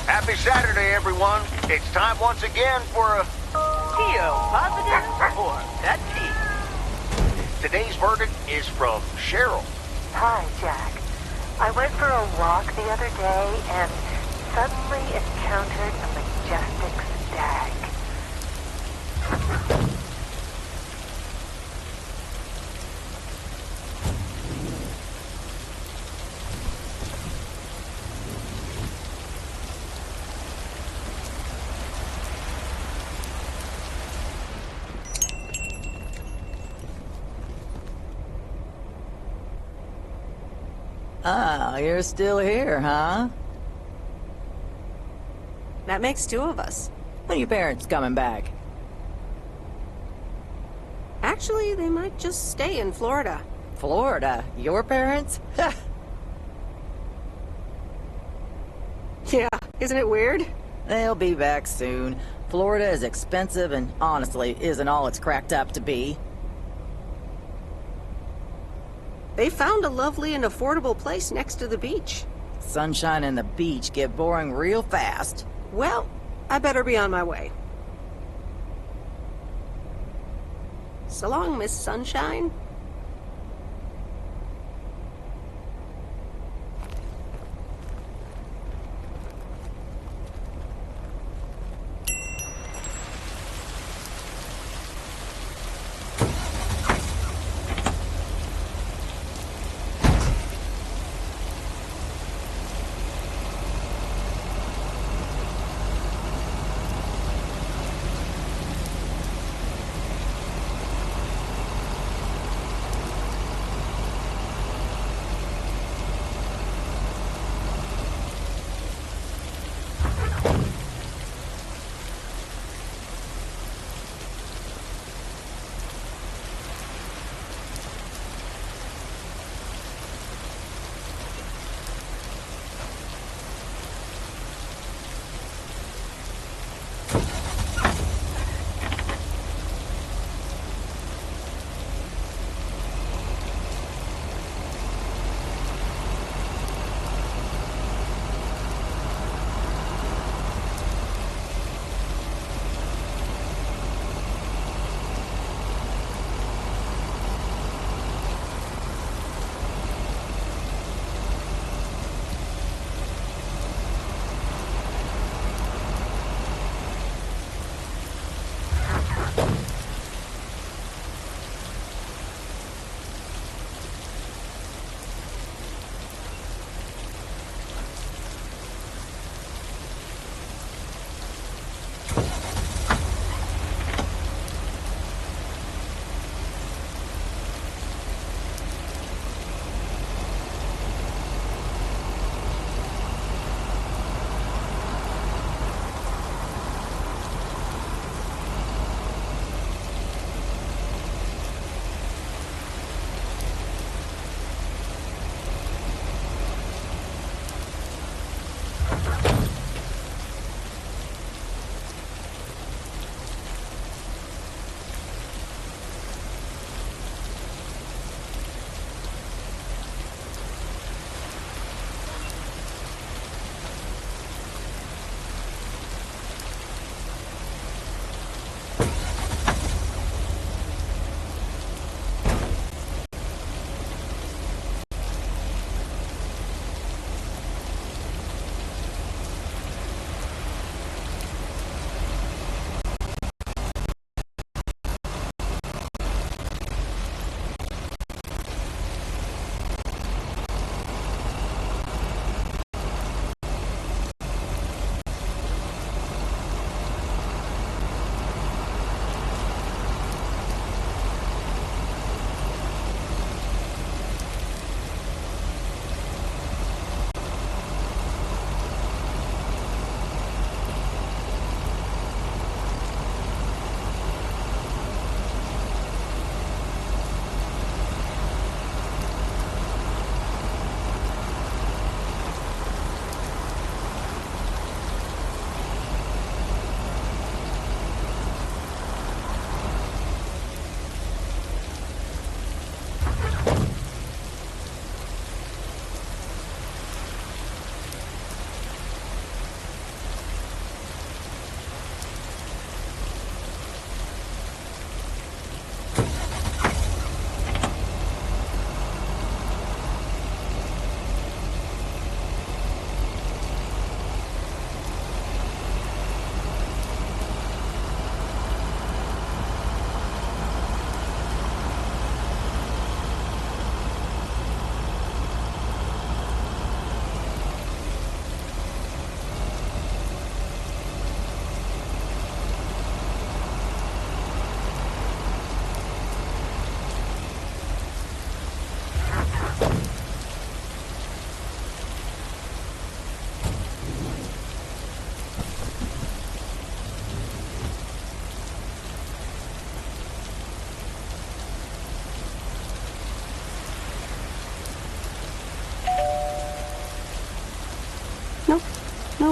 Happy Saturday, everyone. It's time once again for a... Tio, positive or that tea? Today's verdict is from Cheryl. Hi, Jack. I went for a walk the other day and suddenly encountered a majestic stag. Ah, you're still here, huh? That makes two of us. When are your parents coming back? Actually, they might just stay in Florida. Florida? Your parents? Yeah, isn't it weird? They'll be back soon. Florida is expensive and honestly isn't all it's cracked up to be. They found a lovely and affordable place next to the beach. Sunshine and the beach get boring real fast. Well, I better be on my way. So long, Miss Sunshine.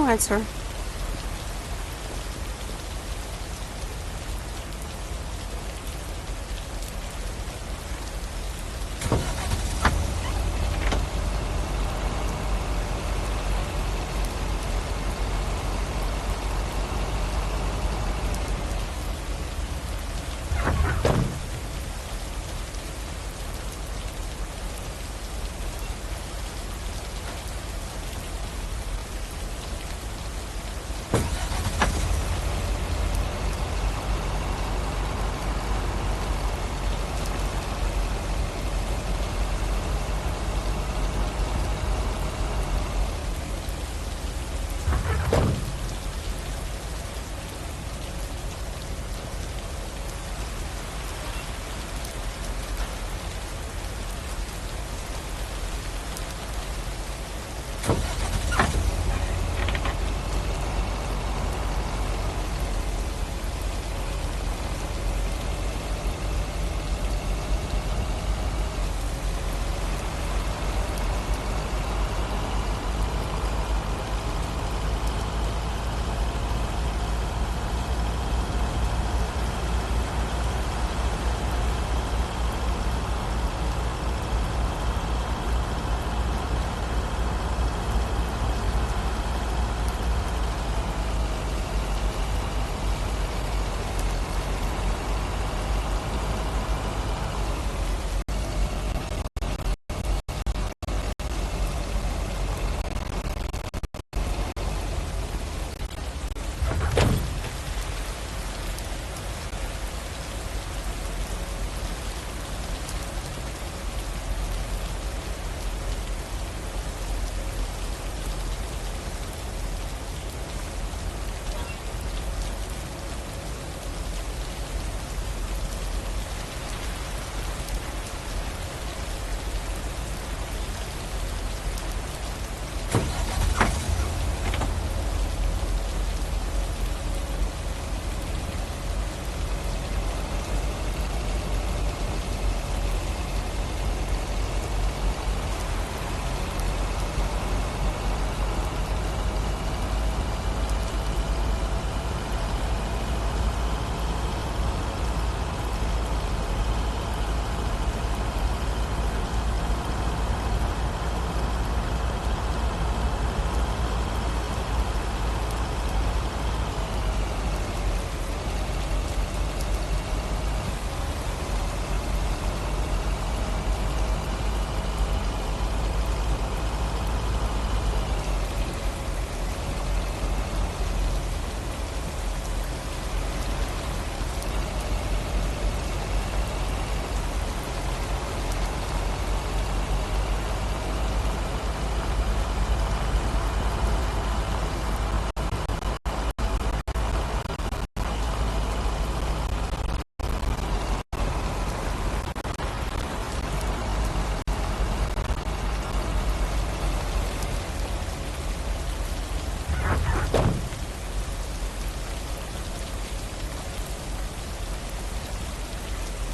ahead, sir.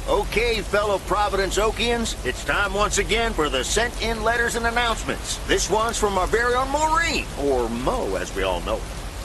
Okay, fellow Providence Oakians, it's time once again for the sent-in letters and announcements. This one's from our very own Maureen, or Mo, as we all know.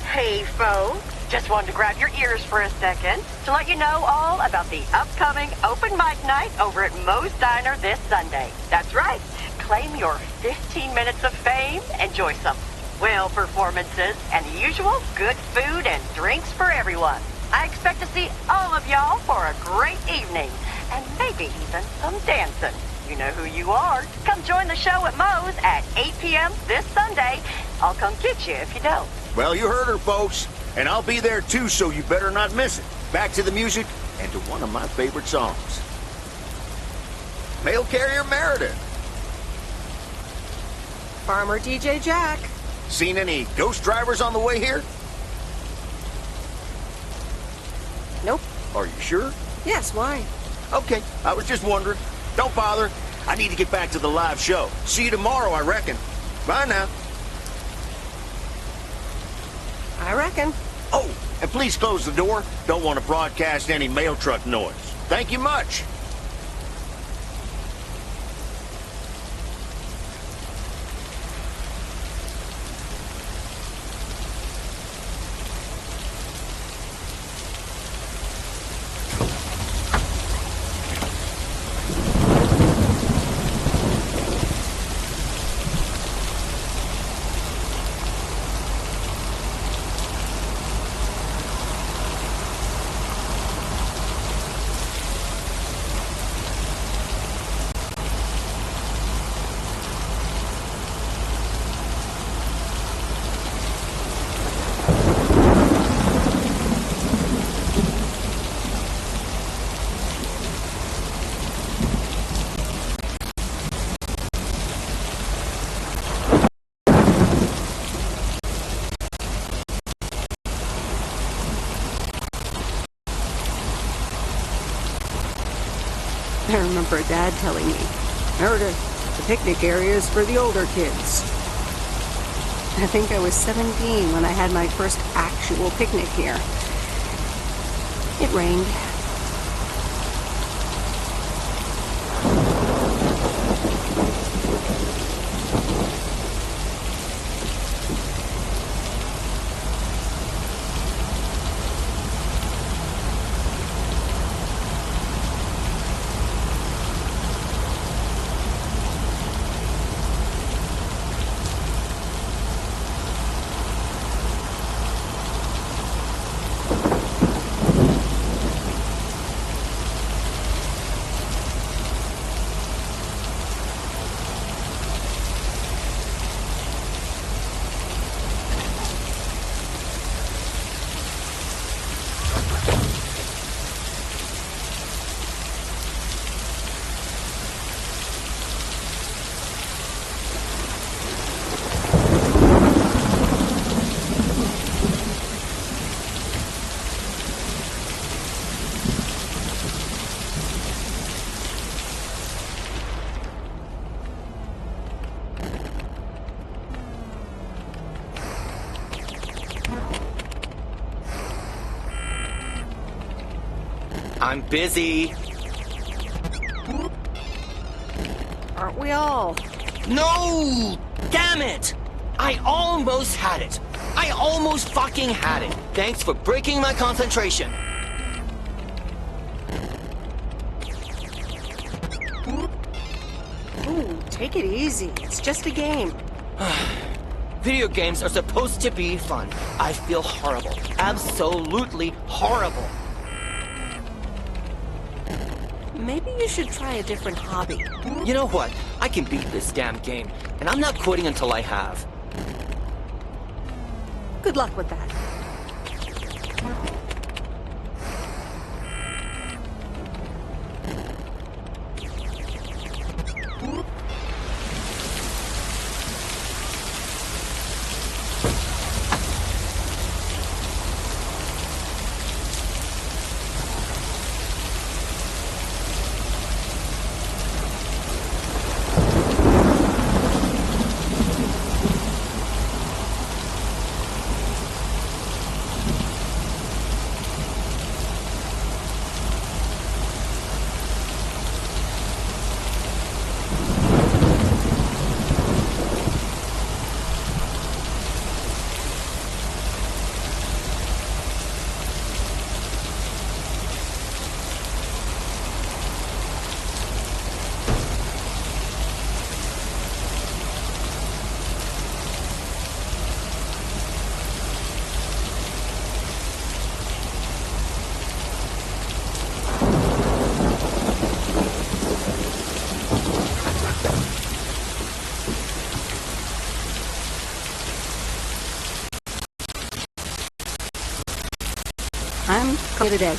Hey, folks. Just wanted to grab your ears for a second to let you know all about the upcoming open mic night over at Mo's Diner this Sunday. That's right. Claim your 15 minutes of fame, enjoy some swell performances, and the usual good food and drinks for everyone. I expect to see all of y'all for a great evening, and maybe even some dancing. You know who you are. Come join the show at Mo's at 8 p.m. this Sunday. I'll come get you if you don't. Well, you heard her, folks. And I'll be there, too, so you better not miss it. Back to the music and to one of my favorite songs. Mail carrier Meredith. Farmer DJ Jack. Seen any ghost drivers on the way here? Nope. Are you sure? Yes, why? Okay, I was just wondering. Don't bother. I need to get back to the live show. See you tomorrow, I reckon. Bye now. I reckon. Oh, and please close the door. Don't want to broadcast any mail truck noise. Thank you much. I remember Dad telling me, Meredith, the picnic area is for the older kids. I think I was 17 when I had my first actual picnic here. It rained. I'm busy. Aren't we all? No! Damn it! I almost had it. I almost fucking had it. Thanks for breaking my concentration. Ooh, take it easy. It's just a game. Video games are supposed to be fun. I feel horrible. Absolutely horrible. Maybe you should try a different hobby. You know what? I can beat this damn game, and I'm not quitting until I have. Good luck with that. I'm clear today.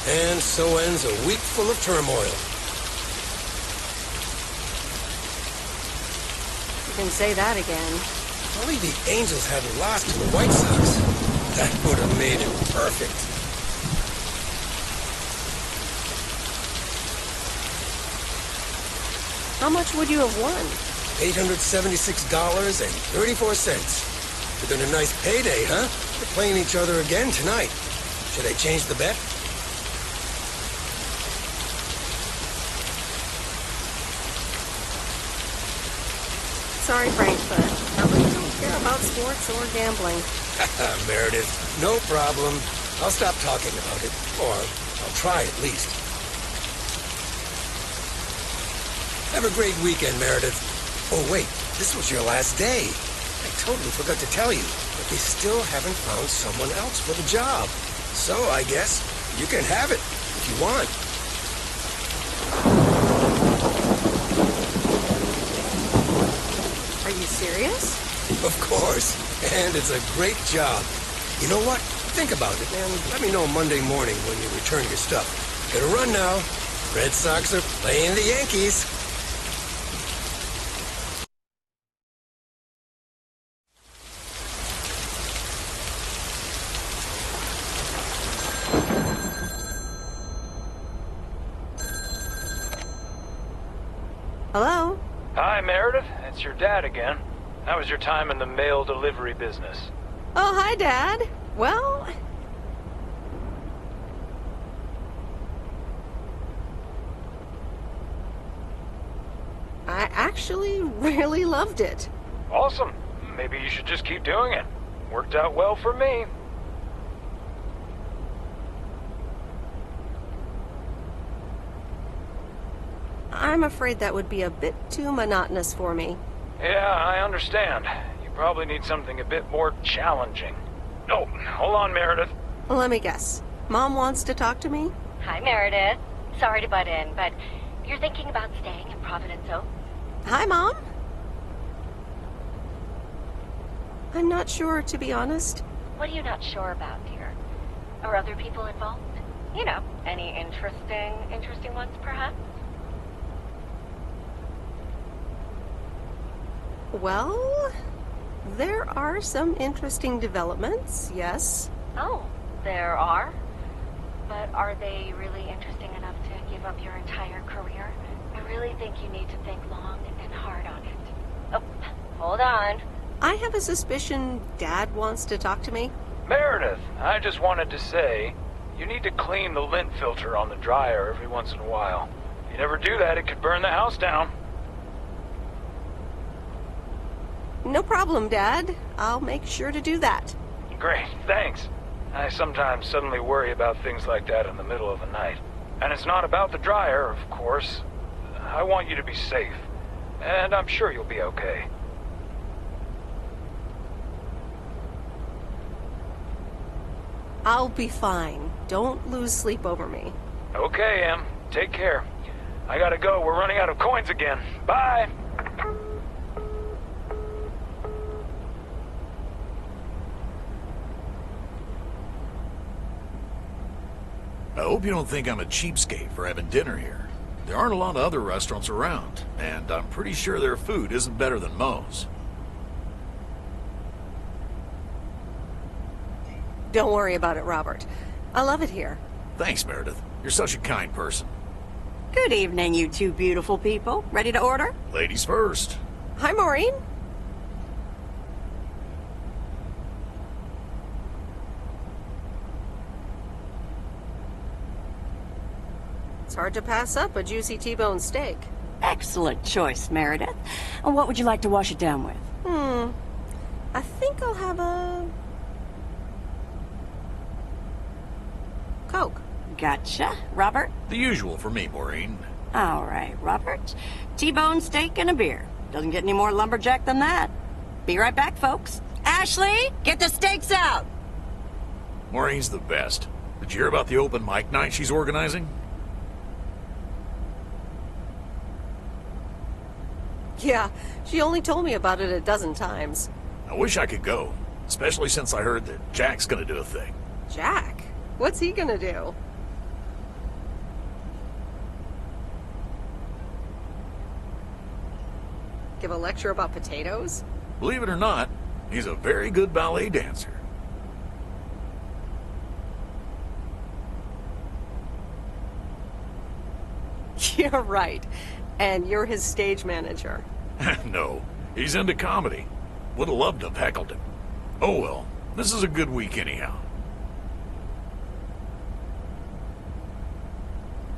And so ends a week full of turmoil. You can say that again. Only the Angels hadn't lost to the White Sox. That would have made it perfect. How much would you have won? $876.34. Within a nice payday, huh? They're playing each other again tonight. Should I change the bet? Sorry, Frank, but I really don't care about sports or gambling. Meredith, no problem. I'll stop talking about it. Or I'll try at least. Have a great weekend, Meredith. Oh, wait, this was your last day. I totally forgot to tell you, but they still haven't found someone else for the job. So I guess you can have it if you want. Are you serious? Of course. And it's a great job. You know what? Think about it, and let me know Monday morning when you return your stuff. Gotta run now. Red Sox are playing the Yankees. Hello? Hi, Meredith. It's your dad again. How was your time in the mail delivery business? Oh, hi, Dad. Well... I actually really loved it. Awesome. Maybe you should just keep doing it. Worked out well for me. I'm afraid that would be a bit too monotonous for me. Yeah, I understand. You probably need something a bit more challenging. Oh, hold on, Meredith. Let me guess. Mom wants to talk to me? Hi, Meredith. Sorry to butt in, but you're thinking about staying in Providence Oaks? Hi, Mom. I'm not sure, to be honest. What are you not sure about, dear? Are other people involved? You know, any interesting ones, perhaps? Well, there are some interesting developments, yes. Oh, there are? But are they really interesting enough to give up your entire career? I really think you need to think long and hard on it. Oh, hold on. I have a suspicion Dad wants to talk to me. Meredith, I just wanted to say, you need to clean the lint filter on the dryer every once in a while. If you never do that, it could burn the house down. No problem, Dad. I'll make sure to do that. Great, thanks. I sometimes suddenly worry about things like that in the middle of the night. And it's not about the dryer, of course. I want you to be safe. And I'm sure you'll be okay. I'll be fine. Don't lose sleep over me. Okay, Em. Take care. I gotta go. We're running out of coins again. Bye! I hope you don't think I'm a cheapskate for having dinner here. There aren't a lot of other restaurants around, and I'm pretty sure their food isn't better than Moe's. Don't worry about it, Robert. I love it here. Thanks, Meredith. You're such a kind person. Good evening, you two beautiful people. Ready to order? Ladies first. Hi, Maureen. It's hard to pass up a juicy T-bone steak. Excellent choice, Meredith. And what would you like to wash it down with? I think I'll have a... Coke. Gotcha. Robert? The usual for me, Maureen. All right, Robert. T-bone steak and a beer. Doesn't get any more lumberjack than that. Be right back, folks. Ashley, get the steaks out! Maureen's the best. Did you hear about the open mic night she's organizing? Yeah, she only told me about it a dozen times. I wish I could go, especially since I heard that Jack's gonna do a thing. Jack? What's he gonna do? give a lecture about potatoes? Believe it or not, he's a very good ballet dancer. You're right. And you're his stage manager. No, he's into comedy. Would have loved to have heckled him. Oh well, this is a good week anyhow.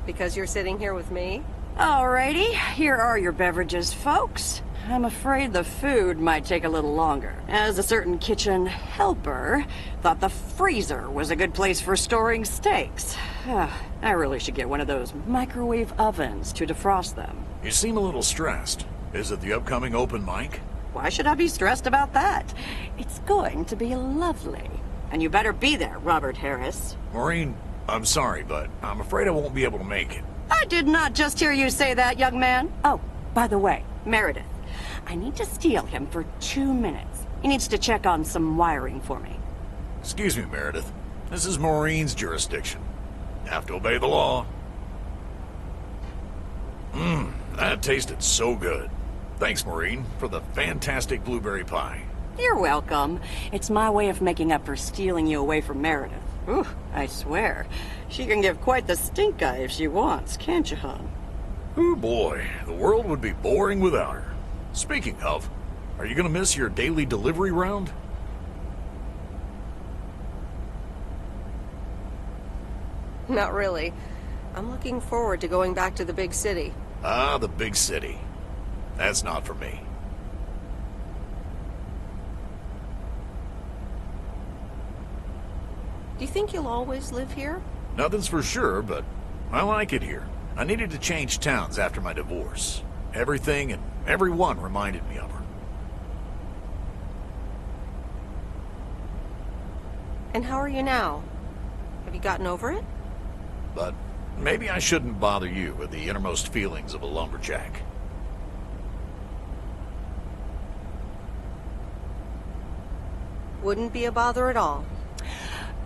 Because you're sitting here with me? Alrighty, here are your beverages, folks. I'm afraid the food might take a little longer, as a certain kitchen helper thought the freezer was a good place for storing steaks. I really should get one of those microwave ovens to defrost them. You seem a little stressed. Is it the upcoming open mic? Why should I be stressed about that? It's going to be lovely. And you better be there, Robert Harris. Maureen, I'm sorry, but I'm afraid I won't be able to make it. I did not just hear you say that, young man. Oh, by the way, Meredith, I need to steal him for 2 minutes. He needs to check on some wiring for me. Excuse me, Meredith. This is Maureen's jurisdiction. Have to obey the law. That tasted so good. Thanks, Maureen, for the fantastic blueberry pie. You're welcome. It's my way of making up for stealing you away from Meredith. Ooh, I swear. She can give quite the stink eye if she wants, can't you, hon? Oh boy, the world would be boring without her. Speaking of, are you gonna miss your daily delivery round? Not really. I'm looking forward to going back to the big city. Ah, the big city. That's not for me. Do you think you'll always live here? Nothing's for sure, but I like it here. I needed to change towns after my divorce. Everything and everyone reminded me of her. And how are you now? Have you gotten over it? But maybe I shouldn't bother you with the innermost feelings of a lumberjack. Wouldn't be a bother at all.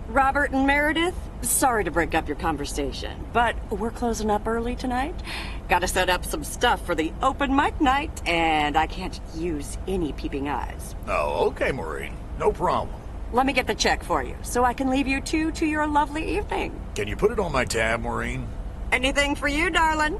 Robert and Meredith, sorry to break up your conversation, but we're closing up early tonight. Gotta set up some stuff for the open mic night, and I can't use any peeping eyes. Oh, okay, Maureen. No problem. Let me get the check for you, so I can leave you two to your lovely evening. Can you put it on my tab, Maureen? Anything for you, darling.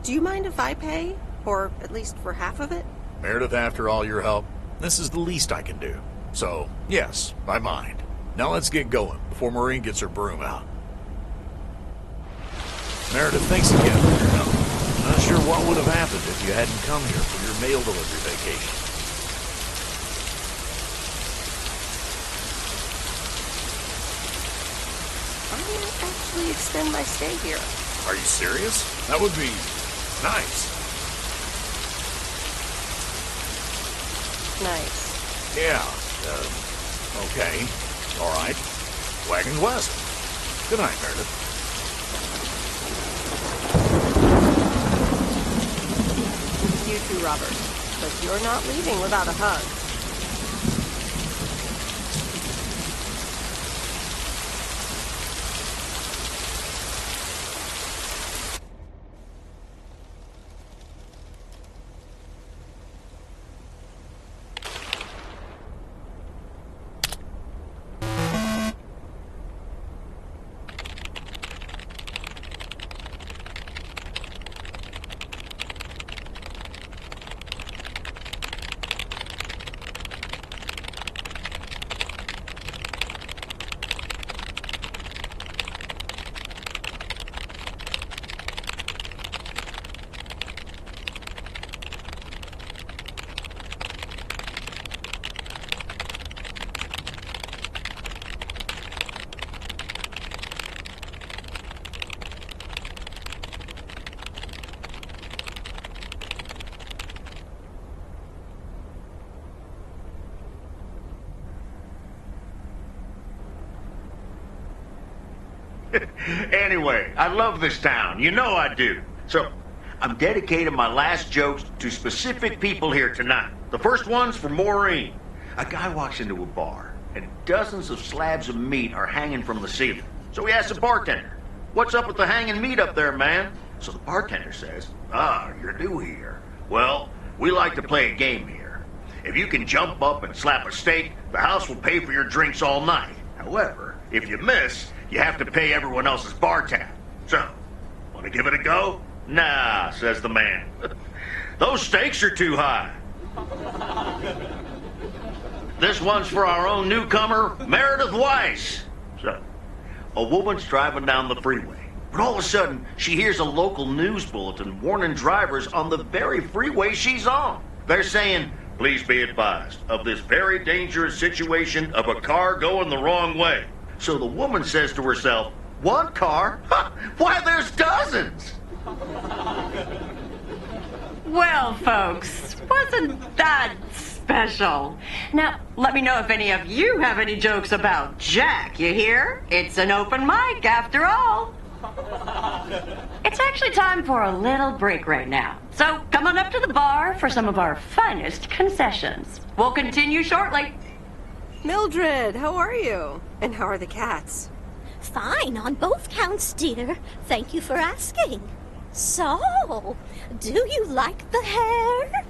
Do you mind if I pay? Or at least for half of it? Meredith, after all your help, this is the least I can do. So, yes, I mind. Now let's get going before Maureen gets her broom out. Meredith, thanks again for your help. Not sure what would have happened if you hadn't come here for your mail delivery vacation. I might actually extend my stay here. Are you serious? That would be nice. Nice. Yeah, okay. All right. Wagons west. Good night, Meredith. You too, Robert. But you're not leaving without a hug. Anyway, I love this town. You know I do. So, I'm dedicating my last jokes to specific people here tonight. The first one's for Maureen. A guy walks into a bar, and dozens of slabs of meat are hanging from the ceiling. So he asks the bartender, "What's up with the hanging meat up there, man?" So the bartender says, "Ah, you're new here. Well, we like to play a game here. If you can jump up and slap a steak, the house will pay for your drinks all night. However, if you miss, you have to pay everyone else's bar tab. So, want to give it a go?" "Nah," says the man. "Those stakes are too high." This one's for our own newcomer, Meredith Weiss. So, a woman's driving down the freeway, but all of a sudden, she hears a local news bulletin warning drivers on the very freeway she's on. They're saying, "Please be advised of this very dangerous situation of a car going the wrong way." So the woman says to herself, "One car? Ha! Why, there's dozens!" Well, folks, wasn't that special? Now, let me know if any of you have any jokes about Jack, you hear? It's an open mic after all. It's actually time for a little break right now. So come on up to the bar for some of our finest concessions. We'll continue shortly. Mildred, how are you? And how are the cats? Fine on both counts, dear. Thank you for asking. So, do you like the hair?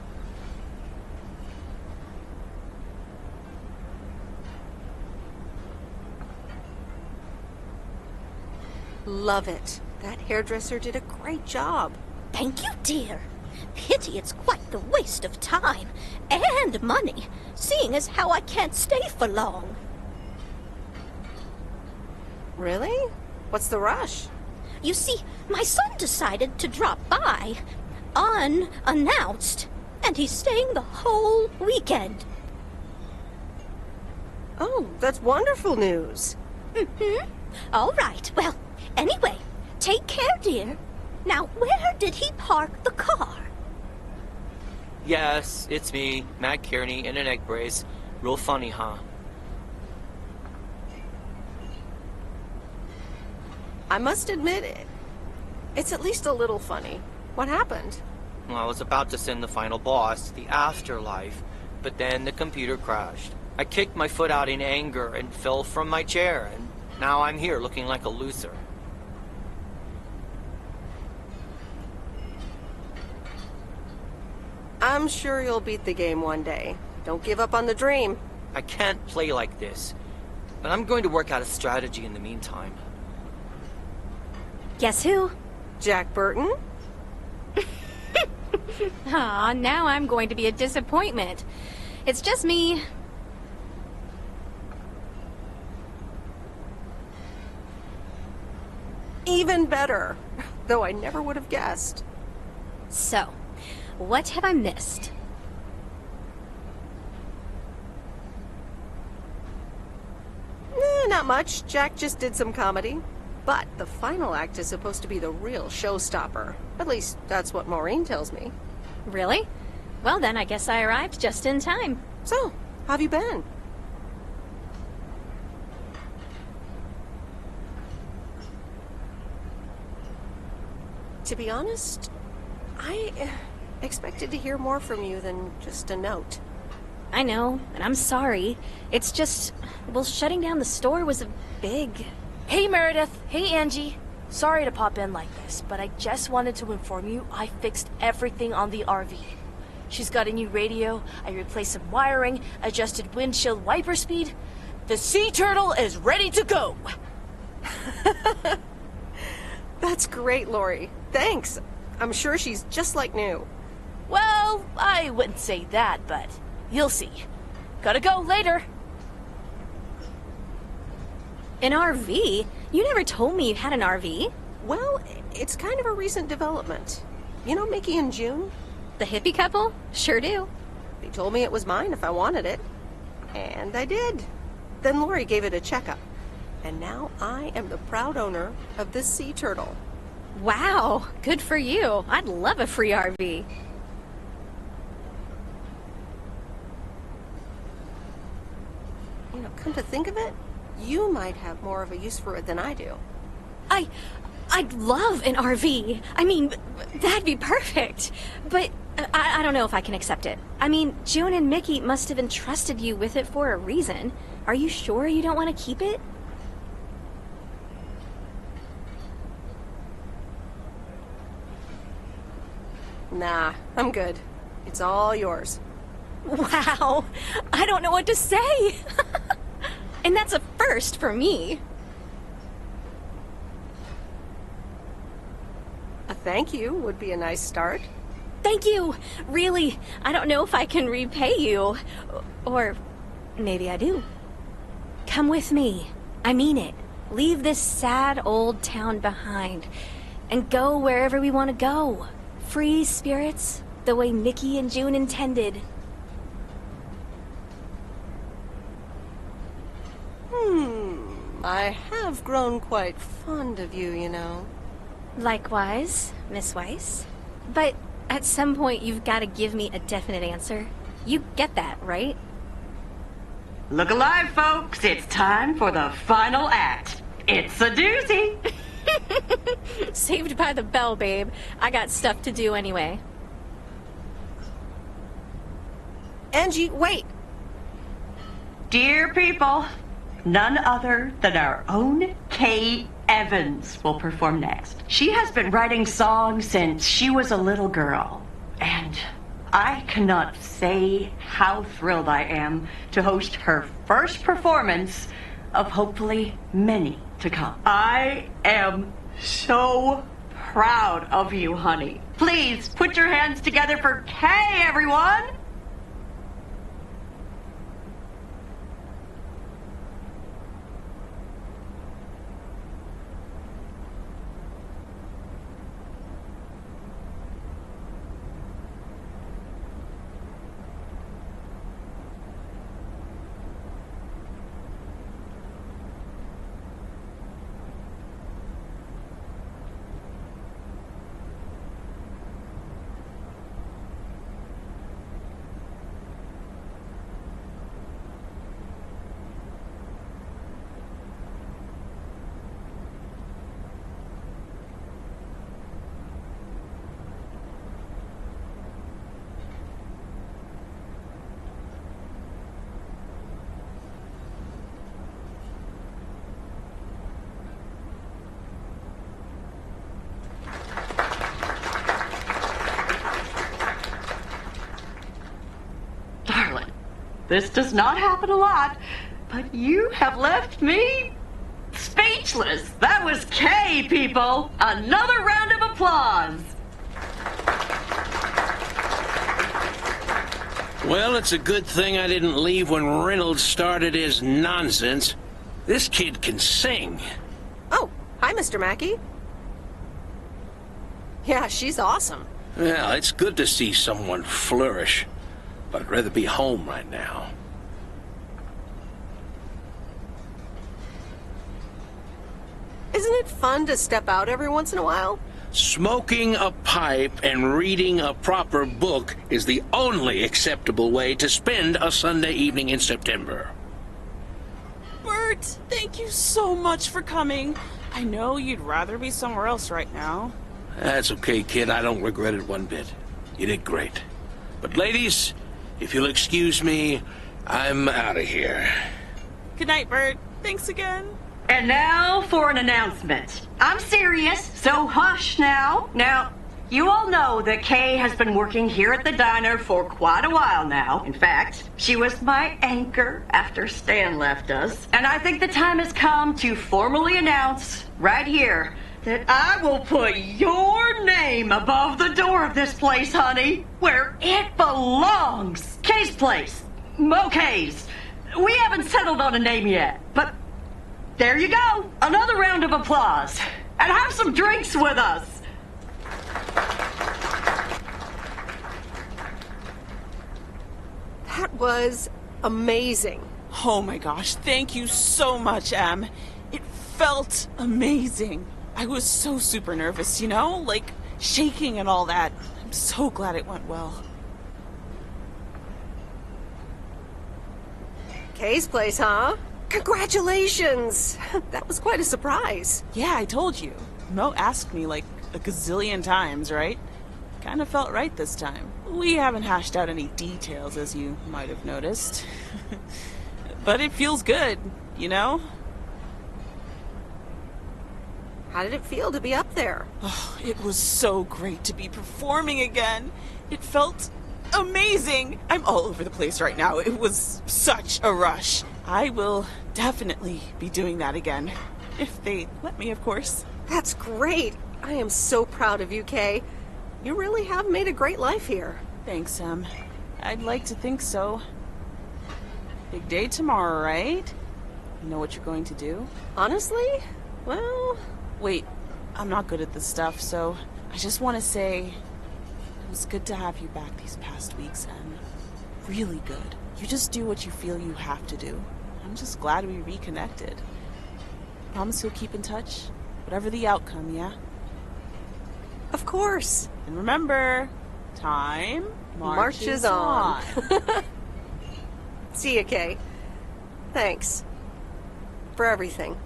Love it. That hairdresser did a great job. Thank you, dear. Pity it's quite the waste of time and money, seeing as how I can't stay for long. Really? What's the rush? You see, my son decided to drop by, unannounced, and he's staying the whole weekend. Oh, that's wonderful news. Mm-hmm. All right, well, anyway, take care, dear. Now, where did he park the car? Yes, it's me, Matt Kearney, in an egg brace. Real funny, huh? I must admit it. It's at least a little funny. What happened? Well, I was about to send the final boss to the afterlife, but then the computer crashed. I kicked my foot out in anger and fell from my chair, and now I'm here looking like a loser. I'm sure you'll beat the game one day. Don't give up on the dream. I can't play like this, but I'm going to work out a strategy in the meantime. Guess who? Jack Burton? Aw, now I'm going to be a disappointment. It's just me. Even better. Though I never would have guessed. So, what have I missed? Not much. Jack just did some comedy. But the final act is supposed to be the real showstopper. At least, that's what Maureen tells me. Really? Well then, I guess I arrived just in time. So, how have you been? To be honest, I expected to hear more from you than just a note. I know, and I'm sorry. It's just, well, shutting down the store was a big... Hey Meredith, hey Angie. Sorry to pop in like this, but I just wanted to inform you I fixed everything on the RV. She's got a new radio, I replaced some wiring, adjusted windshield wiper speed. The sea turtle is ready to go! That's great, Lori. Thanks. I'm sure she's just like new. Well, I wouldn't say that, but you'll see. Gotta go later. An RV? You never told me you had an RV. Well, it's kind of a recent development. You know Mickey and June? The hippie couple? Sure do. They told me it was mine if I wanted it. And I did. Then Lori gave it a checkup. And now I am the proud owner of this sea turtle. Wow, good for you. I'd love a free RV. You know, come to think of it, you might have more of a use for it than I do. I'd love an RV. I mean, that'd be perfect. But I don't know if I can accept it. I mean, June and Mickey must have entrusted you with it for a reason. Are you sure you don't want to keep it? Nah, I'm good. It's all yours. Wow, I don't know what to say. And that's a first for me. A thank you would be a nice start. Thank you. Really, I don't know if I can repay you. Or maybe I do. Come with me. I mean it. Leave this sad old town behind and go wherever we want to go. Free spirits, the way Mickey and June intended. I have grown quite fond of you, you know. Likewise, Miss Weiss. But at some point you've got to give me a definite answer. You get that, right? Look alive, folks. It's time for the final act. It's a doozy. Saved by the bell, babe. I got stuff to do anyway. Angie, wait! Dear people, none other than our own Kay Evans will perform next. She has been writing songs since she was a little girl, and I cannot say how thrilled I am to host her first performance of hopefully many to come. I am so proud of you, honey. Please put your hands together for Kay, everyone! This does not happen a lot, but you have left me speechless. That was Kay, people. Another round of applause. Well, it's a good thing I didn't leave when Reynolds started his nonsense. This kid can sing. Oh, hi, Mr. Mackey. Yeah, she's awesome. Well, it's good to see someone flourish. But I'd rather be home right now. Isn't it fun to step out every once in a while? Smoking a pipe and reading a proper book is the only acceptable way to spend a Sunday evening in September. Bert, thank you so much for coming. I know you'd rather be somewhere else right now. That's okay, kid. I don't regret it one bit. You did great. But ladies, if you'll excuse me, I'm out of here. Good night, Bert. Thanks again. And now for an announcement. I'm serious, so hush now. Now, you all know that Kay has been working here at the diner for quite a while now. In fact, she was my anchor after Stan left us. And I think the time has come to formally announce right here that I will put your name above the door of this place, honey, where it belongs. Kay's place. Mo Kay's. We haven't settled on a name yet, but there you go. Another round of applause. And have some drinks with us. That was amazing. Oh my gosh, thank you so much, Em. It felt amazing. I was so super nervous, you know? Like, shaking and all that. I'm so glad it went well. Kay's place, huh? Congratulations! That was quite a surprise. Yeah, I told you. Mo asked me like a gazillion times, right? Kind of felt right this time. We haven't hashed out any details, as you might have noticed. But it feels good, you know? How did it feel to be up there? Oh, it was so great to be performing again. It felt amazing. I'm all over the place right now. It was such a rush. I will definitely be doing that again. If they let me, of course. That's great. I am so proud of you, Kay. You really have made a great life here. Thanks, Em. I'd like to think so. Big day tomorrow, right? You know what you're going to do? Honestly? Well... Wait, I'm not good at this stuff, so I just want to say it was good to have you back these past weeks, Em. Really good. You just do what you feel you have to do. I'm just glad we reconnected. Promise you'll keep in touch, whatever the outcome, yeah? Of course. And remember, time marches on. See ya, Kay. Thanks. For everything.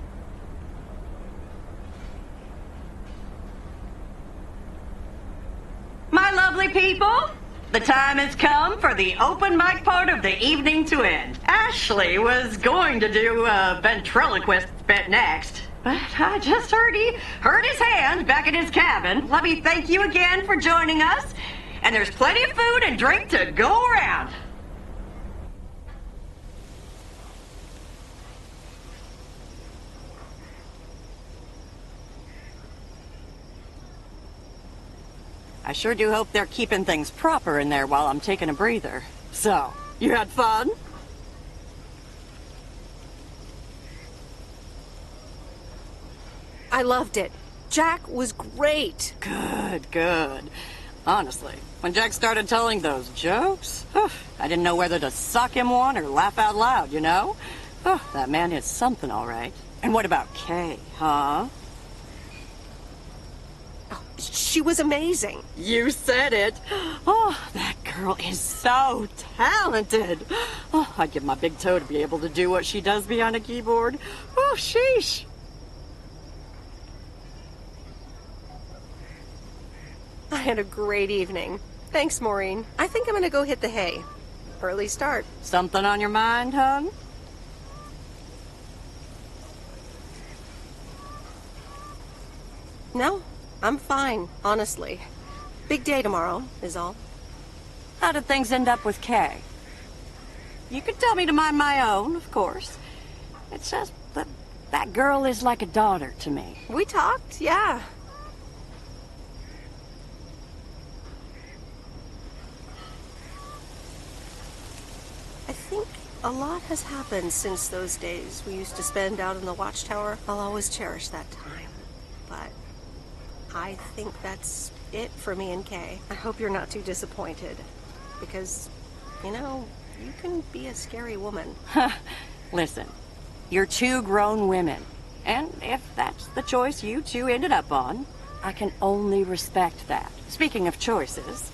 My lovely people, the time has come for the open mic part of the evening to end. Ashley was going to do a ventriloquist bit next, but I just heard he hurt his hand back in his cabin. Let me thank you again for joining us, and there's plenty of food and drink to go around. I sure do hope they're keeping things proper in there while I'm taking a breather. So, you had fun? I loved it. Jack was great. Good, good. Honestly, when Jack started telling those jokes, I didn't know whether to suck him one or laugh out loud, you know? That man is something, all right. And what about Kay, huh? She was amazing. You said it. Oh, that girl is so talented. Oh, I'd give my big toe to be able to do what she does behind a keyboard. Oh, sheesh. I had a great evening. Thanks, Maureen. I think I'm gonna go hit the hay. Early start. Something on your mind, hon? No, I'm fine, honestly. Big day tomorrow, is all. How did things end up with Kay? You could tell me to mind my own, of course. It's just that girl is like a daughter to me. We talked, yeah. I think a lot has happened since those days we used to spend out in the watchtower. I'll always cherish that time. But I think that's it for me and Kay. I hope you're not too disappointed. Because, you know, you can be a scary woman. Listen, you're two grown women. And if that's the choice you two ended up on, I can only respect that. Speaking of choices,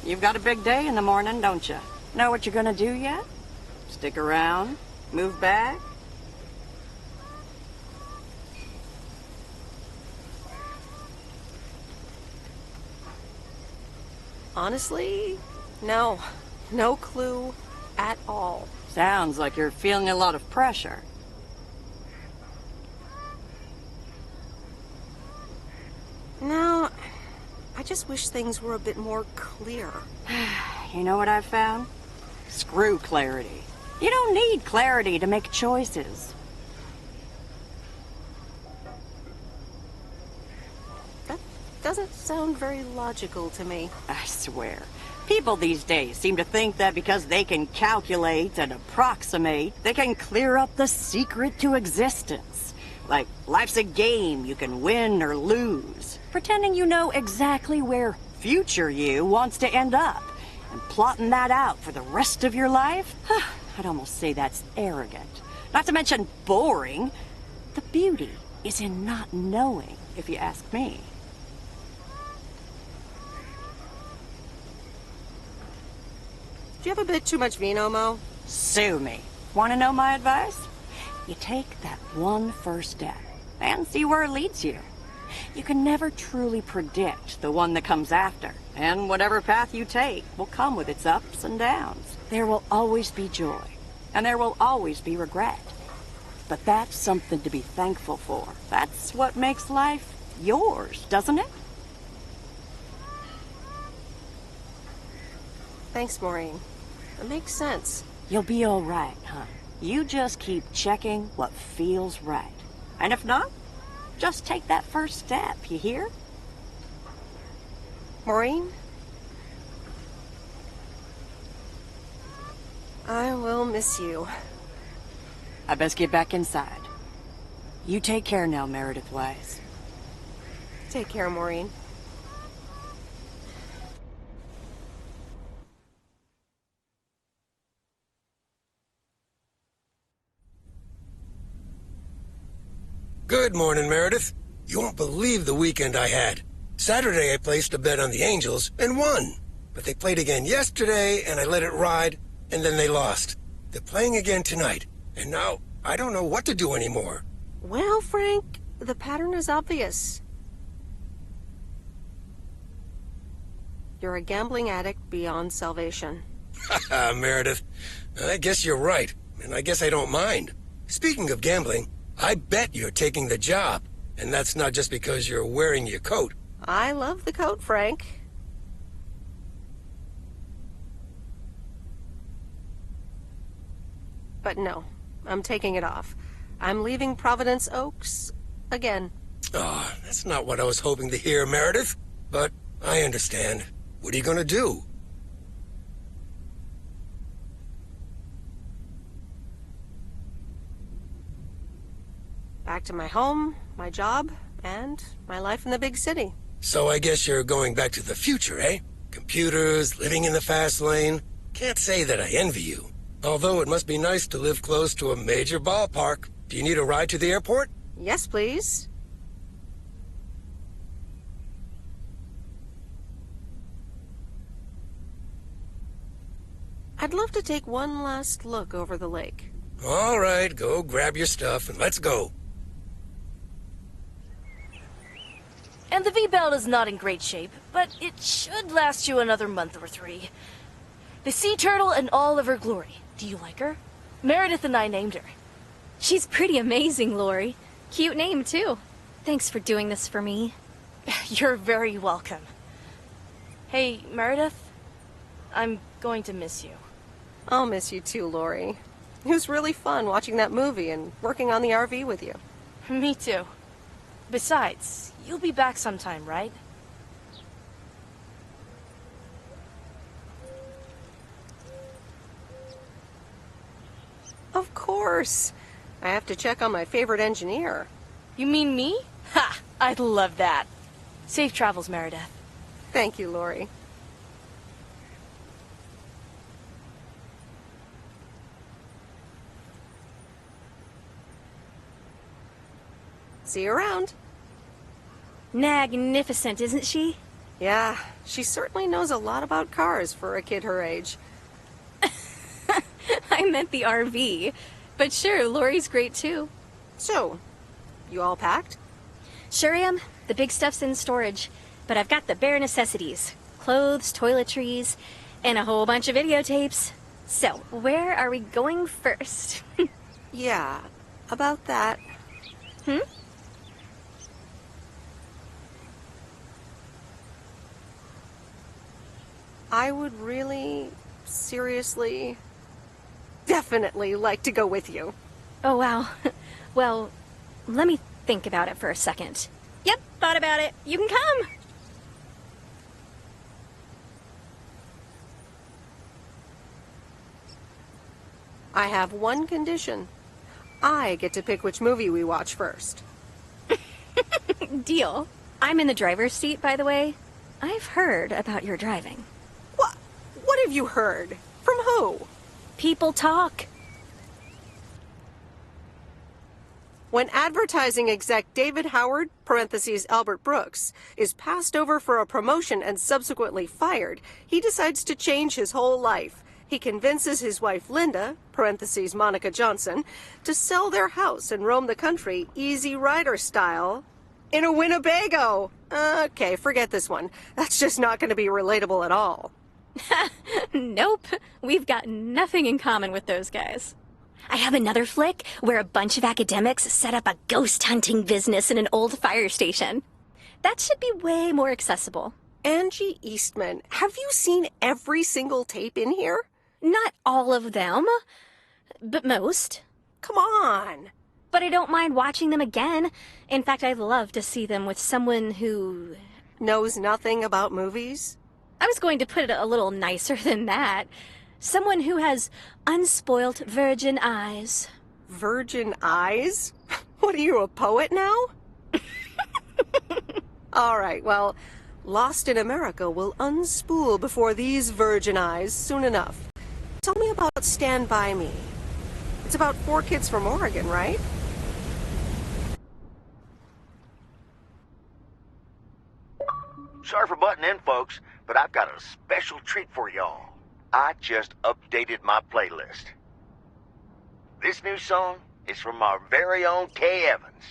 you've got a big day in the morning, don't you? Know what you're gonna do yet? Stick around? Move back? Honestly, no. No clue at all. Sounds like you're feeling a lot of pressure. No, I just wish things were a bit more clear. You know what I've found? Screw clarity. You don't need clarity to make choices. That doesn't sound very logical to me. I swear. People these days seem to think that because they can calculate and approximate, they can clear up the secret to existence. Like, life's a game you can win or lose. Pretending you know exactly where future you wants to end up. And plotting that out for the rest of your life? I'd almost say that's arrogant. Not to mention boring. The beauty is in not knowing, if you ask me. Do you have a bit too much vino, Mo? Sue me. Want to know my advice? You take that one first step and see where it leads you. You can never truly predict the one that comes after, and whatever path you take will come with its ups and downs. There will always be joy, and there will always be regret. But that's something to be thankful for. That's what makes life yours, doesn't it? Thanks, Maureen. That makes sense. You'll be all right, huh? You just keep checking what feels right. And if not, just take that first step, you hear? Maureen? I will miss you. I best get back inside. You take care now, Meredith Weiss. Take care, Maureen. Good morning, Meredith. You won't believe the weekend I had. Saturday I placed a bet on the Angels and won. But they played again yesterday and I let it ride, and then they lost. They're playing again tonight, and now I don't know what to do anymore. Well, Frank, the pattern is obvious. You're a gambling addict beyond salvation. Haha, Meredith. I guess you're right, and I guess I don't mind. Speaking of gambling, I bet you're taking the job, and that's not just because you're wearing your coat. I love the coat, Frank. But no, I'm taking it off. I'm leaving Providence Oaks again. Oh, that's not what I was hoping to hear, Meredith. But I understand. What are you gonna do? Back to my home, my job, and my life in the big city. So I guess you're going back to the future, eh? Computers, living in the fast lane. Can't say that I envy you. Although it must be nice to live close to a major ballpark. Do you need a ride to the airport? Yes, please. I'd love to take one last look over the lake. All right, go grab your stuff and let's go. And the V-Belt is not in great shape, but it should last you another month or 3. The sea turtle in all of her glory. Do you like her? Meredith and I named her. She's pretty amazing, Lori. Cute name, too. Thanks for doing this for me. You're very welcome. Hey, Meredith, I'm going to miss you. I'll miss you too, Lori. It was really fun watching that movie and working on the RV with you. Me too. Besides, you'll be back sometime, right? Of course. I have to check on my favorite engineer. You mean me? Ha! I'd love that. Safe travels, Meredith. Thank you, Lori. See you around. Magnificent, isn't she? Yeah, she certainly knows a lot about cars for a kid her age. I meant the RV. But sure, Lori's great too. So, you all packed? Sure am. The big stuff's in storage. But I've got the bare necessities. Clothes, toiletries, and a whole bunch of videotapes. So, where are we going first? Yeah, about that. I would really, seriously, definitely like to go with you. Oh, wow. Well, let me think about it for a second. Yep, thought about it. You can come. I have one condition. I get to pick which movie we watch first. Deal. I'm in the driver's seat, by the way. I've heard about your driving. What have you heard? From who? People talk. When advertising exec David Howard, parentheses Albert Brooks, is passed over for a promotion and subsequently fired, he decides to change his whole life. He convinces his wife Linda, parentheses Monica Johnson, to sell their house and roam the country Easy Rider style in a Winnebago. Okay, forget this one. That's just not going to be relatable at all. Nope. We've got nothing in common with those guys. I have another flick where a bunch of academics set up a ghost hunting business in an old fire station. That should be way more accessible. Angie Eastman, have you seen every single tape in here? Not all of them, but most. Come on. But I don't mind watching them again. In fact, I'd love to see them with someone who... knows nothing about movies? I was going to put it a little nicer than that. Someone who has unspoilt virgin eyes. Virgin eyes? What are you, a poet now? All right, well, Lost in America will unspool before these virgin eyes soon enough. Tell me about Stand By Me. It's about 4 kids from Oregon, right? Sorry for butting in, folks, but I've got a special treat for y'all. I just updated my playlist. This new song is from our very own Kay Evans.